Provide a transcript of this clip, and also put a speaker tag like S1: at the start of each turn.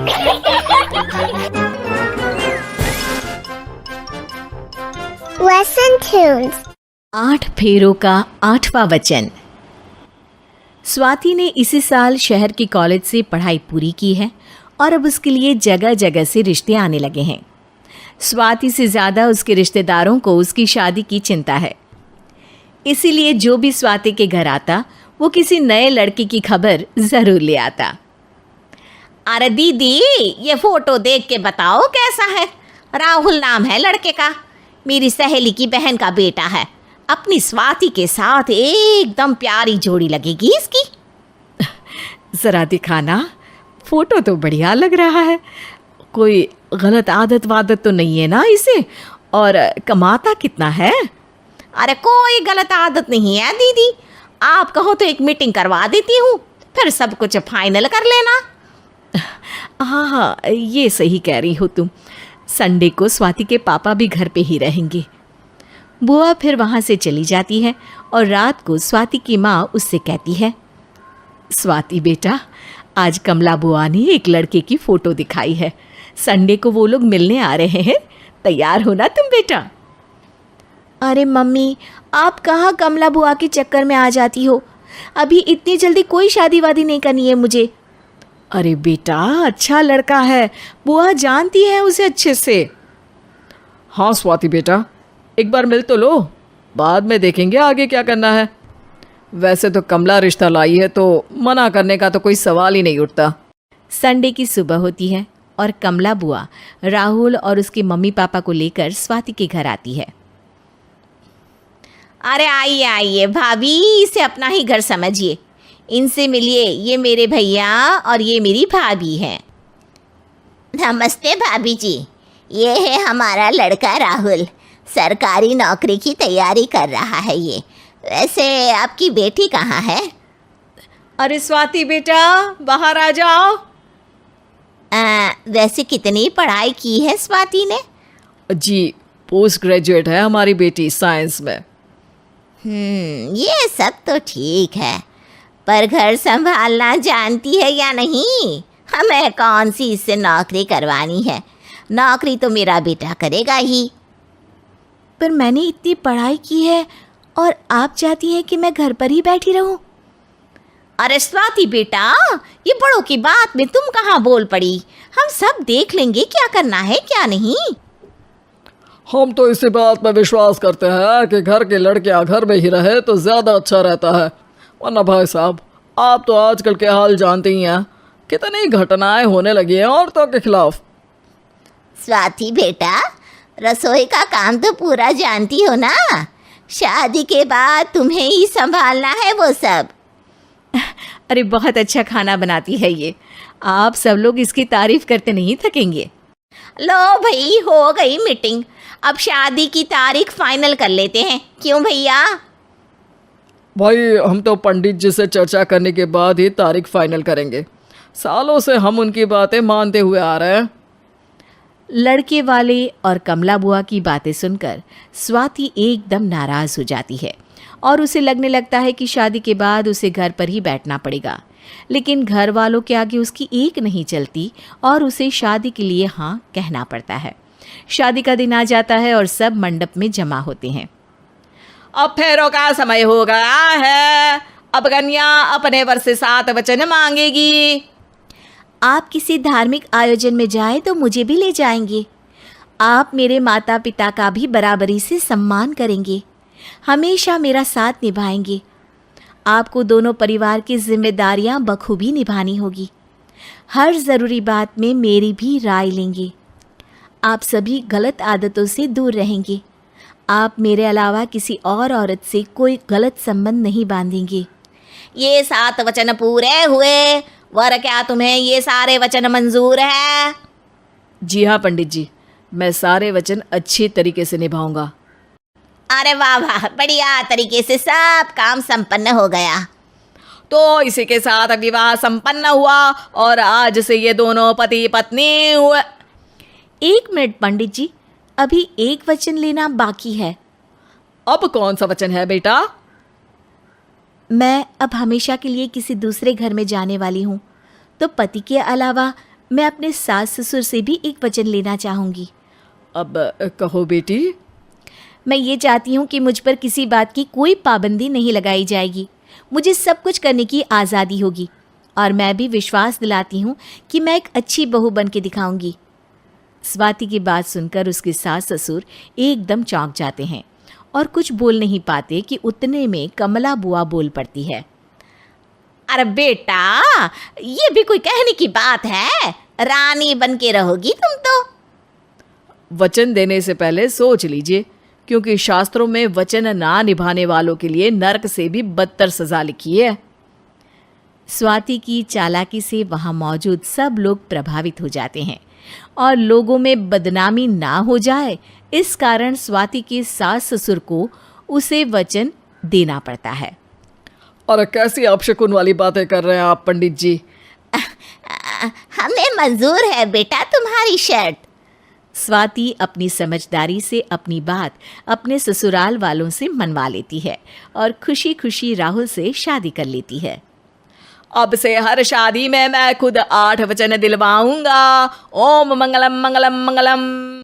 S1: Lesson Tunes।
S2: 8 फेरों का 8वां वचन। स्वाति ने इसी साल शहर के कॉलेज से पढ़ाई पूरी की है और अब उसके लिए जगह जगह से रिश्ते आने लगे हैं। स्वाति से ज़्यादा उसके रिश्तेदारों को उसकी शादी की चिंता है, इसीलिए जो भी स्वाति के घर आता वो किसी नए लड़के की खबर ज़रूर ले आता।
S3: अरे दीदी, ये फोटो देख के बताओ कैसा है। राहुल नाम है लड़के का, मेरी सहेली की बहन का बेटा है। अपनी स्वाति के साथ एकदम प्यारी जोड़ी लगेगी इसकी।
S2: ज़रा दिखाना, फ़ोटो तो बढ़िया लग रहा है। कोई गलत आदत वादत तो नहीं है ना इसे? और कमाता कितना है?
S3: अरे कोई गलत आदत नहीं है दीदी, आप कहो तो एक मीटिंग करवा देती हूँ, फिर सब कुछ फाइनल कर लेना।
S2: हाँ हाँ, ये सही कह रही हो तुम। संडे को स्वाति के पापा भी घर पे ही रहेंगे। बुआ फिर वहाँ से चली जाती है और रात को स्वाति की माँ उससे कहती है, स्वाति बेटा, आज कमला बुआ ने एक लड़के की फ़ोटो दिखाई है। संडे को वो लोग मिलने आ रहे हैं, तैयार हो ना तुम बेटा?
S4: अरे मम्मी, आप कहाँ कमला बुआ के चक्कर में आ जाती हो? अभी इतनी जल्दी कोई शादी वादी नहीं करनी है मुझे।
S2: अरे बेटा, अच्छा लड़का है, बुआ जानती है उसे अच्छे से। हाँ स्वाति बेटा, एक बार मिल तो लो, बाद में देखेंगे आगे क्या करना है। वैसे तो कमला रिश्ता लाई है तो मना करने का तो कोई सवाल ही नहीं उठता। संडे की सुबह होती है और कमला बुआ राहुल और उसके मम्मी पापा को लेकर स्वाति के घर आती है।
S3: अरे आइए आइए भाभी, इसे अपना ही घर समझिए। इनसे मिलिए, ये मेरे भैया और ये मेरी भाभी हैं।
S1: नमस्ते भाभी जी, ये है हमारा लड़का राहुल, सरकारी नौकरी की तैयारी कर रहा है ये। वैसे आपकी बेटी कहाँ है?
S2: अरे स्वाति बेटा, बाहर आ जाओ।
S1: वैसे कितनी पढ़ाई की है स्वाति ने?
S2: जी, पोस्ट ग्रेजुएट है हमारी बेटी साइंस में।
S1: ये सब तो ठीक है, पर घर संभालना जानती है या नहीं? हमें कौन सी इससे नौकरी करवानी है, नौकरी तो मेरा बेटा करेगा ही।
S4: पर मैंने इतनी पढ़ाई की है और आप चाहती हैं कि मैं घर पर ही बैठी रहूं?
S3: अरे स्वाति बेटा, ये बड़ों की बात में तुम कहाँ बोल पड़ी? हम सब देख लेंगे क्या करना है क्या नहीं।
S5: हम तो इसी बात में विश्वास करते हैं कि घर के लड़के घर में ही रहे तो ज़्यादा अच्छा रहता है, वरना भाई साहब आप तो आजकल के हाल जानते ही हैं, कितनी घटनाएं होने लगी हैं औरतों के खिलाफ।
S1: स्वाति बेटा, रसोई का काम तो पूरा जानती हो ना? शादी के बाद तुम्हें ही संभालना है वो सब।
S2: अरे बहुत अच्छा खाना बनाती है ये, आप सब लोग इसकी तारीफ करते नहीं थकेंगे।
S3: लो भाई, हो गई मीटिंग, अब शादी की तारीख फाइनल कर लेते हैं, क्यों भैया?
S5: भाई हम तो पंडित जी से चर्चा करने के बाद ही तारीख फाइनल करेंगे, सालों से हम उनकी बातें मानते हुए आ रहे हैं।
S2: लड़के वाले और कमला बुआ की बातें सुनकर स्वाति एकदम नाराज़ हो जाती है और उसे लगने लगता है कि शादी के बाद उसे घर पर ही बैठना पड़ेगा। लेकिन घर वालों के आगे उसकी एक नहीं चलती और उसे शादी के लिए हाँ कहना पड़ता है। शादी का दिन आ जाता है और सब मंडप में जमा होते हैं।
S3: अब फेरों का समय हो गया है, अब कन्या अपने वर से 7 वचन मांगेगी।
S4: आप किसी धार्मिक आयोजन में जाएं तो मुझे भी ले जाएंगे। आप मेरे माता पिता का भी बराबरी से सम्मान करेंगे, हमेशा मेरा साथ निभाएंगे। आपको दोनों परिवार की जिम्मेदारियां बखूबी निभानी होगी। हर ज़रूरी बात में मेरी भी राय लेंगे। आप सभी गलत आदतों से दूर रहेंगे। आप मेरे अलावा किसी और औरत से कोई गलत संबंध नहीं बांधेंगे।
S3: ये 7 वचन पूरे हुए, वर क्या तुम्हें ये सारे वचन मंजूर है?
S2: जी हाँ पंडित जी, मैं सारे वचन अच्छी तरीके से निभाऊंगा।
S1: अरे वाह वाह, बढ़िया तरीके से सब काम संपन्न हो गया।
S3: तो इसी के साथ विवाह संपन्न हुआ और आज से ये दोनों पति पत्नी हुए।
S4: 1 मिनट पंडित जी, अभी एक वचन लेना बाकी है।
S5: अब कौन सा वचन है बेटा?
S4: मैं अब हमेशा के लिए किसी दूसरे घर में जाने वाली हूँ, तो पति के अलावा मैं अपने सास ससुर से भी एक वचन लेना चाहूँगी।
S2: अब कहो बेटी।
S4: मैं ये चाहती हूँ कि मुझ पर किसी बात की कोई पाबंदी नहीं लगाई जाएगी। मुझे सब कुछ करने की आज़ादी होगी और मैं भी विश्वास दिलाती हूँ कि मैं एक अच्छी बहू बन के दिखाऊंगी। स्वाति की बात सुनकर उसके सास ससुर एकदम चौंक जाते हैं और कुछ बोल नहीं पाते कि उतने में कमला बुआ बोल पड़ती है।
S3: अरे बेटा, ये भी कोई कहने की बात है? रानी बन के रहोगी तुम तो।
S2: वचन देने से पहले सोच लीजिए, क्योंकि शास्त्रों में वचन ना निभाने वालों के लिए नरक से भी बदतर सजा लिखी है।
S4: स्वाति की चालाकी से वहाँ मौजूद सब लोग प्रभावित हो जाते हैं और लोगों में बदनामी ना हो जाए, इस कारण स्वाति के सास ससुर को उसे वचन देना पड़ता है।
S5: और कैसी अपशकुन वाली बातें कर रहे हैं आप पंडित जी?
S1: हमें मंजूर है बेटा तुम्हारी शर्त।
S4: स्वाति अपनी समझदारी से अपनी बात अपने ससुराल वालों से मनवा लेती है और खुशी खुशी राहुल से शादी कर लेती है।
S2: अब से हर शादी में मैं खुद 8 वचन दिलवाऊंगा। ओम मंगलम मंगलम मंगलम।